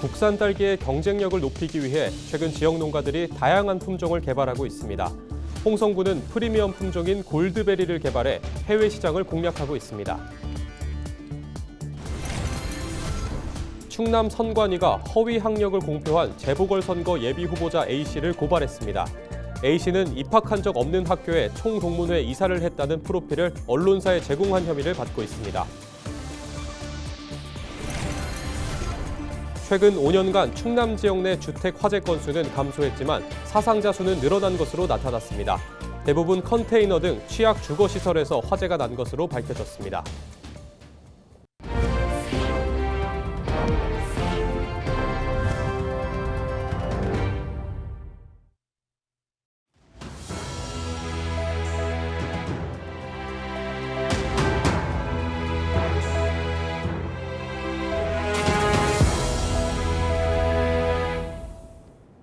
국산 딸기의 경쟁력을 높이기 위해 최근 지역 농가들이 다양한 품종을 개발하고 있습니다. 홍성군은 프리미엄 품종인 골드베리를 개발해 해외 시장을 공략하고 있습니다. 충남 선관위가 허위 학력을 공표한 재보궐선거 예비후보자 A씨를 고발했습니다. A씨는 입학한 적 없는 학교에 총동문회 이사를 했다는 프로필을 언론사에 제공한 혐의를 받고 있습니다. 최근 5년간 충남 지역 내 주택 화재 건수는 감소했지만 사상자 수는 늘어난 것으로 나타났습니다. 대부분 컨테이너 등 취약 주거시설에서 화재가 난 것으로 밝혀졌습니다.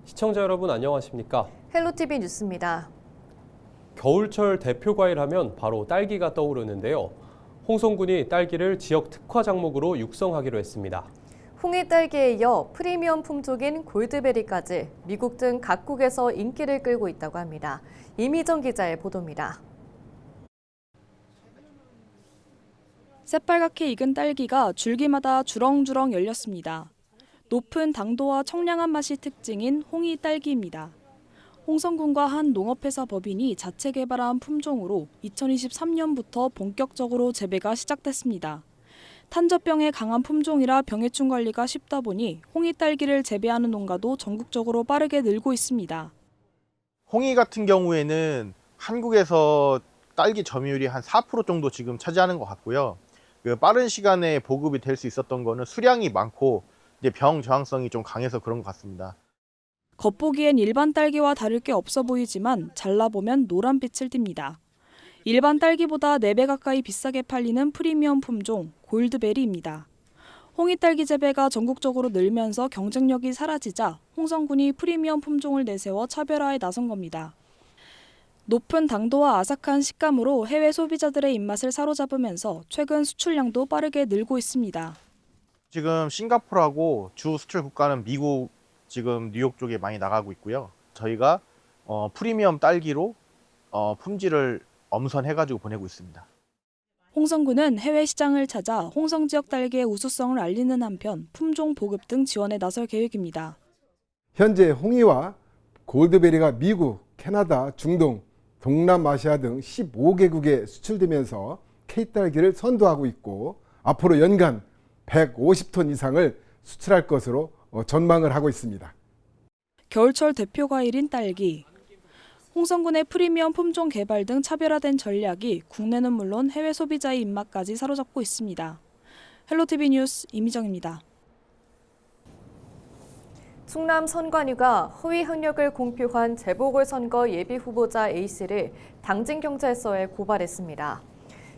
시청자 여러분 안녕하십니까? 헬로티비 뉴스입니다. 겨울철 대표 과일 하면 바로 딸기가 떠오르는데요. 홍성군이 딸기를 지역 특화 작목으로 육성하기로 했습니다. 홍이 딸기에 이어 프리미엄 품종인 골드베리까지 미국 등 각국에서 인기를 끌고 있다고 합니다. 이미정 기자의 보도입니다. 새빨갛게 익은 딸기가 줄기마다 주렁주렁 열렸습니다. 높은 당도와 청량한 맛이 특징인 홍이 딸기입니다. 홍성군과 한 농업회사 법인이 자체 개발한 품종으로 2023년부터 본격적으로 재배가 시작됐습니다. 탄저병에 강한 품종이라 병해충 관리가 쉽다 보니 홍이 딸기를 재배하는 농가도 전국적으로 빠르게 늘고 있습니다. 홍이 같은 경우에는 한국에서 딸기 점유율이 한 4% 정도 지금 차지하는 것 같고요. 빠른 시간에 보급이 될 수 있었던 거는 수량이 많고 병 저항성이 좀 강해서 그런 것 같습니다. 겉보기엔 일반 딸기와 다를 게 없어 보이지만 잘라보면 노란빛을 띱니다. 일반 딸기보다 4배 가까이 비싸게 팔리는 프리미엄 품종 골드베리입니다. 홍이 딸기 재배가 전국적으로 늘면서 경쟁력이 사라지자 홍성군이 프리미엄 품종을 내세워 차별화에 나선 겁니다. 높은 당도와 아삭한 식감으로 해외 소비자들의 입맛을 사로잡으면서 최근 수출량도 빠르게 늘고 있습니다. 지금 싱가포르하고 주 수출 국가는 미국, 지금 뉴욕 쪽에 많이 나가고 있고요. 저희가 프리미엄 딸기로 품질을 엄선해가지고 보내고 있습니다. 홍성군은 해외 시장을 찾아 홍성 지역 딸기의 우수성을 알리는 한편 품종 보급 등 지원에 나설 계획입니다. 현재 홍이와 골드베리가 미국, 캐나다, 중동, 동남아시아 등 15개국에 수출되면서 K딸기를 선도하고 있고 앞으로 연간 150톤 이상을 수출할 것으로 전망을 하고 있습니다. 겨울철 대표 과일인 딸기. 홍성군의 프리미엄 품종 개발 등 차별화된 전략이 국내는 물론 해외 소비자의 입맛까지 사로잡고 있습니다. 헬로티비 뉴스 이미정입니다. 충남 선관위가 허위 학력을 공표한 재보궐선거 예비후보자 A씨를 당진경찰서에 고발했습니다.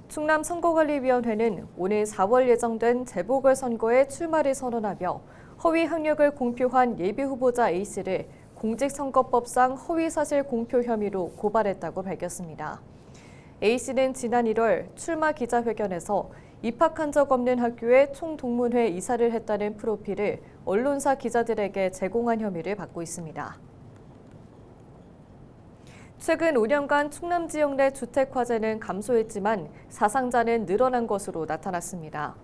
충남선거관리위원회는 오늘 4월 예정된 재보궐선거에 출마를 선언하며 허위 학력을 공표한 예비후보자 A씨를 공직선거법상 허위사실 공표 혐의로 고발했다고 밝혔습니다. A씨는 지난 1월 출마 기자회견에서 입학한 적 없는 학교에 총동문회 이사를 했다는 프로필을 언론사 기자들에게 제공한 혐의를 받고 있습니다. 최근 5년간 충남 지역 내 주택 화재는 감소했지만 사상자는 늘어난 것으로 나타났습니다.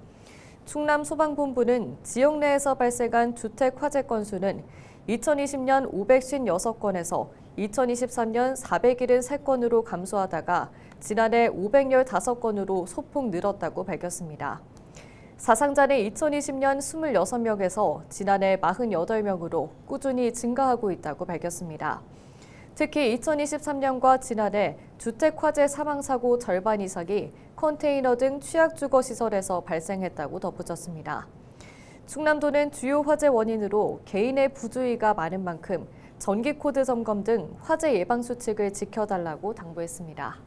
충남 소방본부는 지역 내에서 발생한 주택 화재 건수는 2020년 556건에서 2023년 473건으로 감소하다가 지난해 515건으로 소폭 늘었다고 밝혔습니다. 사상자는 2020년 26명에서 지난해 48명으로 꾸준히 증가하고 있다고 밝혔습니다. 특히 2023년과 지난해 주택 화재 사망사고 절반 이상이 컨테이너 등 취약주거시설에서 발생했다고 덧붙였습니다. 충남도는 주요 화재 원인으로 개인의 부주의가 많은 만큼 전기코드 점검 등 화재 예방 수칙을 지켜달라고 당부했습니다.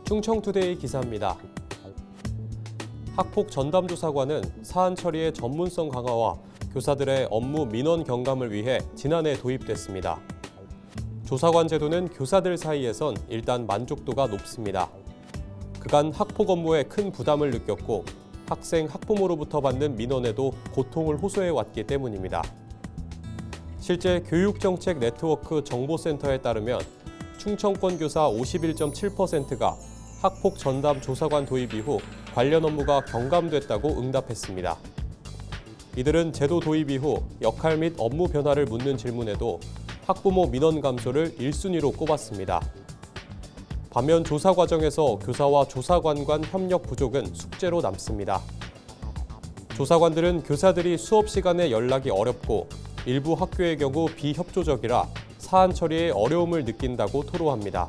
충청투데이 기사입니다. 학폭 전담조사관은 사안 처리의 전문성 강화와 교사들의 업무 민원 경감을 위해 지난해 도입됐습니다. 조사관 제도는 교사들 사이에선 일단 만족도가 높습니다. 그간 학폭 업무에 큰 부담을 느꼈고 학생, 학부모로부터 받는 민원에도 고통을 호소해 왔기 때문입니다. 실제 교육정책 네트워크 정보센터에 따르면 충청권 교사 51.7%가 학폭 전담 조사관 도입 이후 관련 업무가 경감됐다고 응답했습니다. 이들은 제도 도입 이후 역할 및 업무 변화를 묻는 질문에도 학부모 민원 감소를 1순위로 꼽았습니다. 반면 조사 과정에서 교사와 조사관 간 협력 부족은 숙제로 남습니다. 조사관들은 교사들이 수업 시간에 연락이 어렵고 일부 학교의 경우 비협조적이라 사안 처리에 어려움을 느낀다고 토로합니다.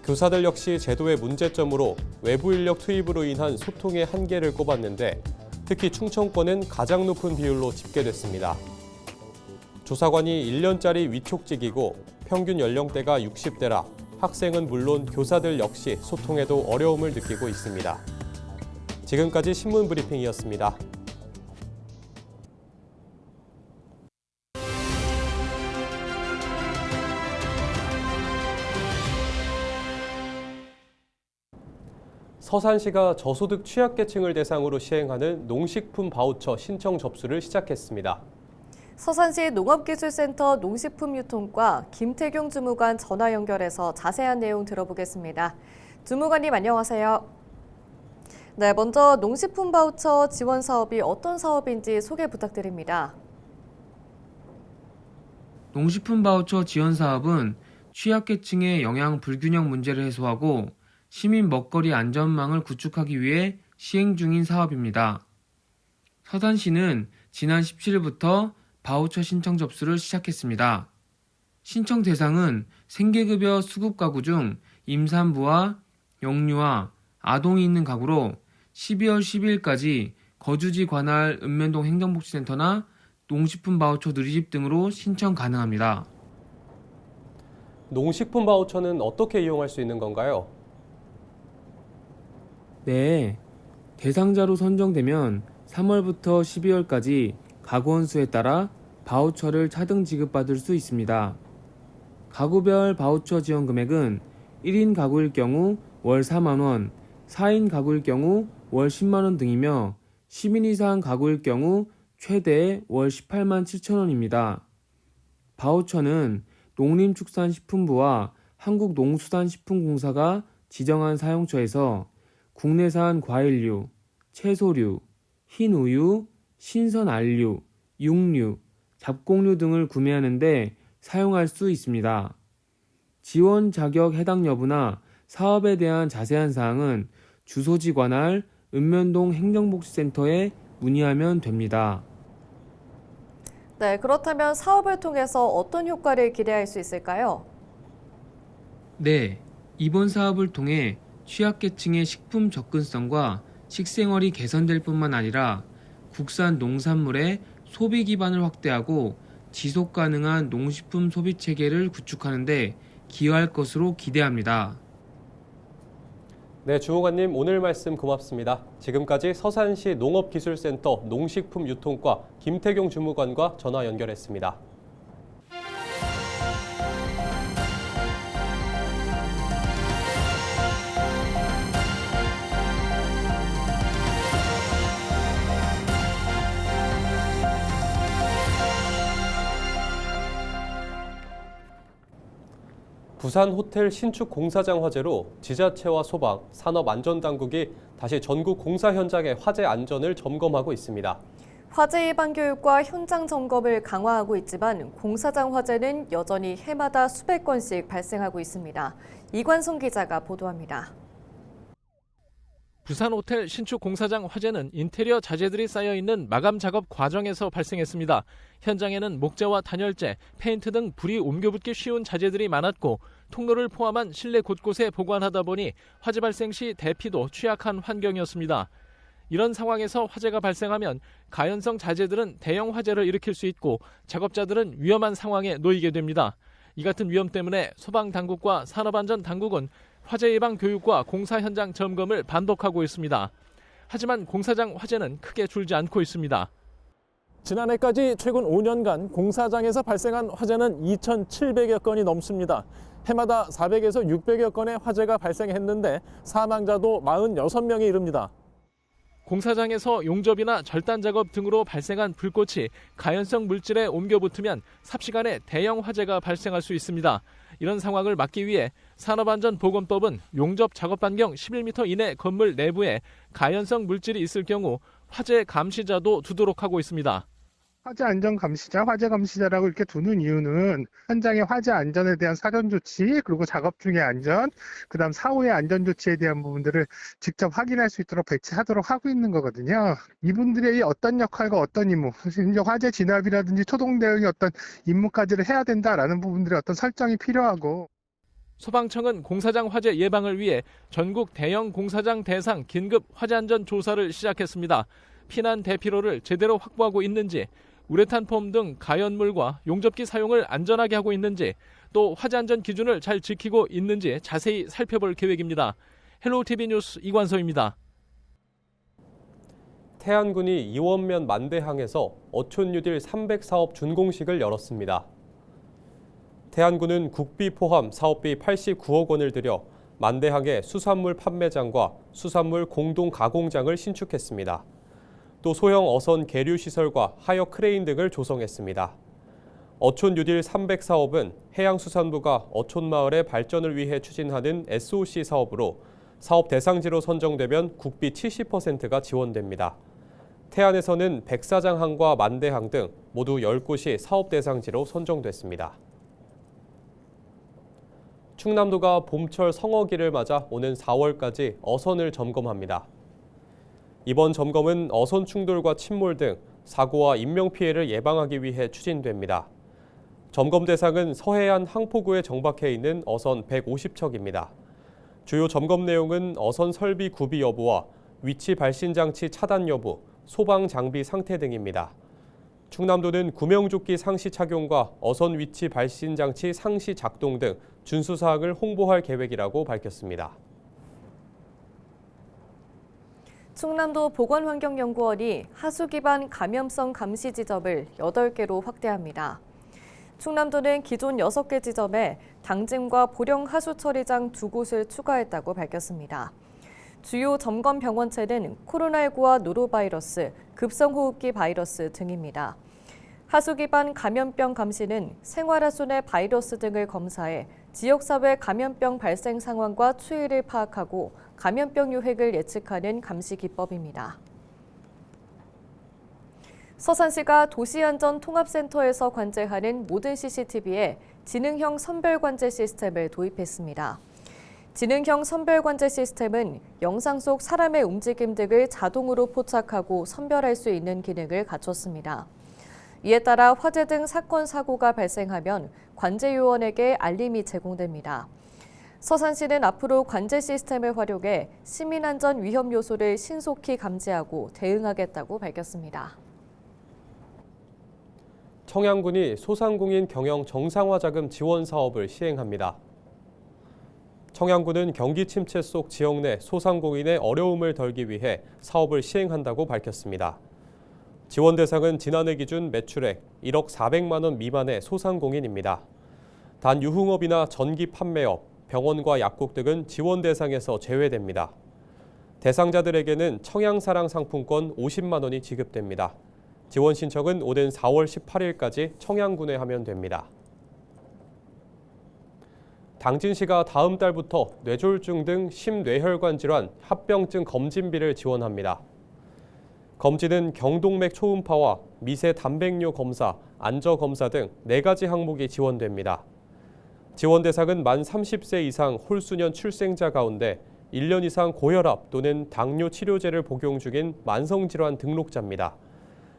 교사들 역시 제도의 문제점으로 외부 인력 투입으로 인한 소통의 한계를 꼽았는데 특히 충청권은 가장 높은 비율로 집계됐습니다. 조사관이 1년짜리 위촉직이고 평균 연령대가 60대라 학생은 물론 교사들 역시 소통에도 어려움을 느끼고 있습니다. 지금까지 신문 브리핑이었습니다. 서산시가 저소득 취약계층을 대상으로 시행하는 농식품 바우처 신청 접수를 시작했습니다. 서산시 농업기술센터 농식품유통과 김태경 주무관 전화 연결해서 자세한 내용 들어보겠습니다. 주무관님 안녕하세요. 네, 먼저 농식품 바우처 지원 사업이 어떤 사업인지 소개 부탁드립니다. 농식품 바우처 지원 사업은 취약계층의 영양 불균형 문제를 해소하고 시민 먹거리 안전망을 구축하기 위해 시행 중인 사업입니다. 서산시는 지난 17일부터 바우처 신청 접수를 시작했습니다. 신청 대상은 생계급여 수급 가구 중 임산부와 영유아, 아동이 있는 가구로 12월 12일까지 거주지 관할 읍면동 행정복지센터나 농식품 바우처 누리집 등으로 신청 가능합니다. 농식품 바우처는 어떻게 이용할 수 있는 건가요? 네, 대상자로 선정되면 3월부터 12월까지 가구원 수에 따라 바우처를 차등 지급받을 수 있습니다. 가구별 바우처 지원 금액은 1인 가구일 경우 월 4만 원, 4인 가구일 경우 월 10만 원 등이며 10인 이상 가구일 경우 최대 월 18만 7천 원입니다. 바우처는 농림축산식품부와 한국농수산식품공사가 지정한 사용처에서 국내산 과일류, 채소류, 흰 우유, 신선 알류, 육류, 잡곡류 등을 구매하는데 사용할 수 있습니다. 지원 자격 해당 여부나 사업에 대한 자세한 사항은 주소지 관할 읍면동 행정복지센터에 문의하면 됩니다. 네, 그렇다면 사업을 통해서 어떤 효과를 기대할 수 있을까요? 네, 이번 사업을 통해 취약계층의 식품 접근성과 식생활이 개선될 뿐만 아니라 국산 농산물의 소비 기반을 확대하고 지속 가능한 농식품 소비 체계를 구축하는 데 기여할 것으로 기대합니다. 네, 주무관님 오늘 말씀 고맙습니다. 지금까지 서산시 농업기술센터 농식품유통과 김태경 주무관과 전화 연결했습니다. 부산 호텔 신축 공사장 화재로 지자체와 소방, 산업안전당국이 다시 전국 공사 현장의 화재 안전을 점검하고 있습니다. 화재 예방 교육과 현장 점검을 강화하고 있지만 공사장 화재는 여전히 해마다 수백 건씩 발생하고 있습니다. 이관성 기자가 보도합니다. 부산 호텔 신축 공사장 화재는 인테리어 자재들이 쌓여있는 마감 작업 과정에서 발생했습니다. 현장에는 목재와 단열재, 페인트 등 불이 옮겨붙기 쉬운 자재들이 많았고 통로를 포함한 실내 곳곳에 보관하다 보니 화재 발생 시 대피도 취약한 환경이었습니다. 이런 상황에서 화재가 발생하면 가연성 자재들은 대형 화재를 일으킬 수 있고 작업자들은 위험한 상황에 놓이게 됩니다. 이 같은 위험 때문에 소방당국과 산업안전당국은 화재 예방 교육과 공사 현장 점검을 반복하고 있습니다. 하지만 공사장 화재는 크게 줄지 않고 있습니다. 지난해까지 최근 5년간 공사장에서 발생한 화재는 2,700여 건이 넘습니다. 해마다 400에서 600여 건의 화재가 발생했는데 사망자도 46명에 이릅니다. 공사장에서 용접이나 절단 작업 등으로 발생한 불꽃이 가연성 물질에 옮겨 붙으면 삽시간에 대형 화재가 발생할 수 있습니다. 이런 상황을 막기 위해 산업안전보건법은 용접 작업 반경 11m 이내 건물 내부에 가연성 물질이 있을 경우 화재 감시자도 두도록 하고 있습니다. 화재 안전 감시자, 화재 감시자라고 이렇게 두는 이유는 현장의 화재 안전에 대한 사전 조치, 그리고 작업 중의 안전, 그다음 사후의 안전 조치에 대한 부분들을 직접 확인할 수 있도록 배치하도록 하고 있는 거거든요. 이분들의 어떤 역할과 어떤 임무, 심지어 화재 진압이라든지 초동 대응의 어떤 임무까지를 해야 된다라는 부분들의 어떤 설정이 필요하고. 소방청은 공사장 화재 예방을 위해 전국 대형 공사장 대상 긴급 화재 안전 조사를 시작했습니다. 피난 대피로를 제대로 확보하고 있는지, 우레탄 폼 등 가연물과 용접기 사용을 안전하게 하고 있는지, 또 화재 안전 기준을 잘 지키고 있는지 자세히 살펴볼 계획입니다. 헬로우TV 뉴스 이관서입니다. 태안군이 이원면 만대항에서 어촌 뉴딜 300 사업 준공식을 열었습니다. 태안군은 국비 포함 사업비 89억 원을 들여 만대항에 수산물 판매장과 수산물 공동 가공장을 신축했습니다. 또 소형 어선 계류 시설과 하역 크레인 등을 조성했습니다. 어촌 뉴딜 300 사업은 해양수산부가 어촌마을의 발전을 위해 추진하는 SOC 사업으로 사업 대상지로 선정되면 국비 70%가 지원됩니다. 태안에서는 백사장항과 만대항 등 모두 10곳이 사업 대상지로 선정됐습니다. 충남도가 봄철 성어기를 맞아 오는 4월까지 어선을 점검합니다. 이번 점검은 어선 충돌과 침몰 등 사고와 인명피해를 예방하기 위해 추진됩니다. 점검 대상은 서해안 항포구에 정박해 있는 어선 150척입니다. 주요 점검 내용은 어선 설비 구비 여부와 위치 발신 장치 차단 여부, 소방 장비 상태 등입니다. 충남도는 구명조끼 상시 착용과 어선 위치 발신 장치 상시 작동 등 준수 사항을 홍보할 계획이라고 밝혔습니다. 충남도 보건환경연구원이 하수 기반 감염성 감시 지점을 8개로 확대합니다. 충남도는 기존 6개 지점에 당진과 보령 하수 처리장 2곳을 추가했다고 밝혔습니다. 주요 점검 병원체는 코로나19와 노로바이러스, 급성호흡기 바이러스 등입니다. 하수 기반 감염병 감시는 생활하수 내 바이러스 등을 검사해 지역사회 감염병 발생 상황과 추이를 파악하고 감염병 유행을 예측하는 감시 기법입니다. 서산시가 도시안전통합센터에서 관제하는 모든 CCTV에 지능형 선별관제 시스템을 도입했습니다. 지능형 선별관제 시스템은 영상 속 사람의 움직임 등을 자동으로 포착하고 선별할 수 있는 기능을 갖췄습니다. 이에 따라 화재 등 사건, 사고가 발생하면 관제요원에게 알림이 제공됩니다. 서산시는 앞으로 관제 시스템을 활용해 시민안전 위험 요소를 신속히 감지하고 대응하겠다고 밝혔습니다. 청양군이 소상공인 경영 정상화 자금 지원 사업을 시행합니다. 청양군은 경기 침체 속 지역 내 소상공인의 어려움을 덜기 위해 사업을 시행한다고 밝혔습니다. 지원 대상은 지난해 기준 매출액 1억 400만 원 미만의 소상공인입니다. 단 유흥업이나 전기 판매업, 병원과 약국 등은 지원 대상에서 제외됩니다. 대상자들에게는 청양사랑 상품권 50만 원이 지급됩니다. 지원 신청은 오는 4월 18일까지 청양군에 하면 됩니다. 당진시가 다음 달부터 뇌졸중 등 심뇌혈관 질환 합병증 검진비를 지원합니다. 검진은 경동맥 초음파와 미세 단백뇨 검사, 안저 검사 등 4가지 항목이 지원됩니다. 지원 대상은 만 30세 이상 홀수년 출생자 가운데 1년 이상 고혈압 또는 당뇨 치료제를 복용 중인 만성질환 등록자입니다.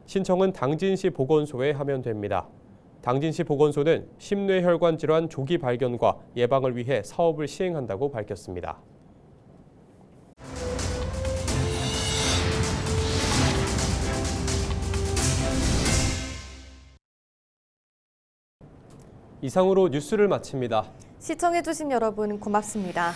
신청은 당진시 보건소에 하면 됩니다. 당진시 보건소는 심뇌혈관 질환 조기 발견과 예방을 위해 사업을 시행한다고 밝혔습니다. 이상으로 뉴스를 마칩니다. 시청해주신 여러분 고맙습니다.